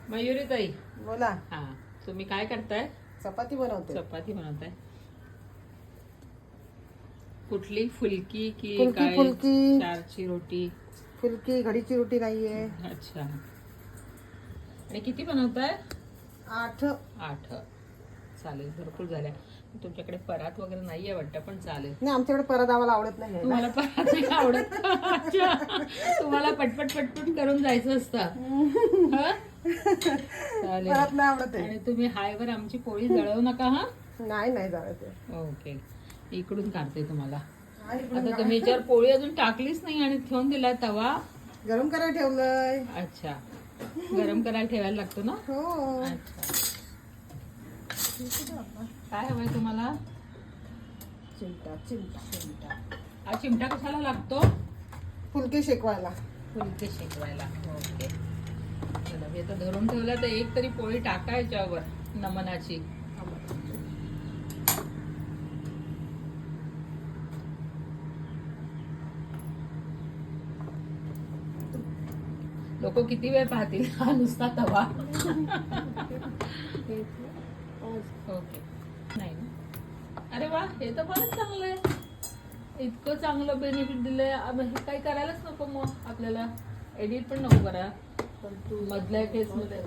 मयुरी ताई बोला. हा, तुम्ही काय करताय? चपाती बनवते. चपाती बनवताय. कुठली, फुलकी की फुलकी, काय? फुलकी. चारची रोटी. फुलकी, घडीची रोटी नाहीये. अच्छा. आणि किती बनवताय? 8. 8. चालेल, भरपूर झाल्या. तुमच्याकडे परात वगैरे नाहीये वाटतं, पण चालेल. नाही, आमच्याकडे परत आम्हाला आवडत नाही. तुम्हाला परात नाही आवडत? अच्छा, तुम्हाला पटपट पटपट करून जायचं असतं. हं? चालेल. परत नाही आवडत आहे. आणि तुम्ही हायवर आमची पोळी जळवू नका हा. नाही नाही जायचं. ओके, इकडून काढते तुम्हाला. इकडून आता तुम्ही याच्यावर पोळी अजून टाकलीच नाही आणि ठेवून दिला तवा. गरम करायला ठेवलंय. अच्छा, गरम करायला ठेवायला लागतो ना. हो. अच्छा, काय हवंय तुम्हाला? चिमटा चिमटा. हा चिमटा कशाला लागतो? फुलके शेकवायला. फुलके शेकवायला. ओके, चला, मी आता धरून ठेवलं तर एक तरी पोळी टाकायच्यावर नमनाची. लोक किती वेळ पाहतील हा नुसता तवा. ओके, नाही ना. अरे वा, हे तर फारच चांगलं आहे. इतकं चांगलं बेनिफिट दिलंय. हे काही करायलाच नको मग आपल्याला. एडिट पण नको करा मधल्या केस मध्ये.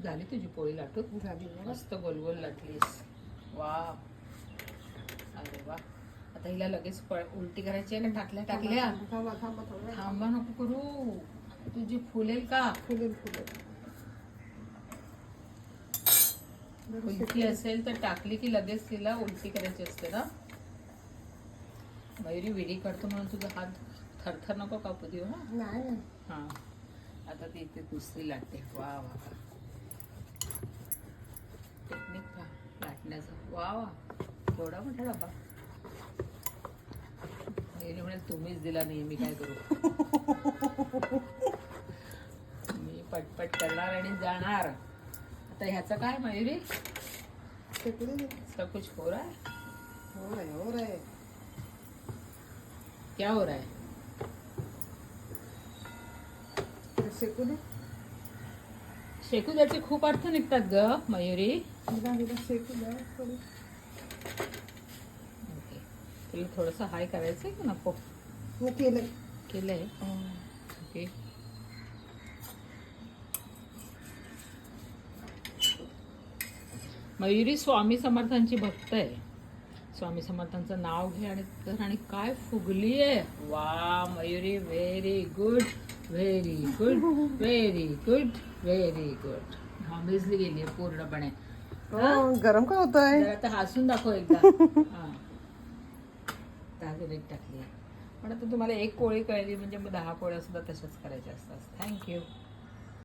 झाली तुझी पोळी लाटून? झाली. मस्त गोल गोल लाटलीस. वा, अरे वा. आता हिला लगेच उलटी करायची आहे का? टाकल्या थांबा थांबा थोडं. थांबा, नको करू. तुझी फुलेल का? फुलेल फुलेल. उलटी असेल तर टाकली की लगेच तिला उलटी करायची असते ना. मयुरी विडी करतो म्हणून तुझा हात थरथर नको कापू देऊ. नाही नाही. हा, आता ती इथे दुसरी लाटते. वा वा, टेक्निक का लाटण्याचा. वा वा, एवढा मोठा डबा. मयुरी म्हणेल तुम्हीच दिला नाही, मी काय करू. मी पटपट करणार आणि जाणार. आता ह्याचं काय मयुरी? सब कुछ हो रहा है. हो रहा है, हो रहा है. क्या हो रहा है? शेकू दे. शेकू द्याचे खूप अर्थ निघतात ग मयुरी. शेकू द्या थोडी. ओके, तुला थोडंसं हाय करायचंय का नको? हो केलंय. केलंय. ओके, मयुरी स्वामी समर्थांची भक्त आहे. स्वामी समर्थांचं नाव घे आणि तर, आणि काय फुगली आहे. वा Mayuri, very good, very good, very good, very good. हा, भिजली गेली आहे पूर्णपणे. हो, गरम का होतंय? जरा आता हसून दाखव एकदा. हा, ताजे टाकली. पण आता तुम्हाला एक पोळी कळली म्हणजे मग 10 पोळ्या सुद्धा तशाच करायच्या असतात. थँक्यू.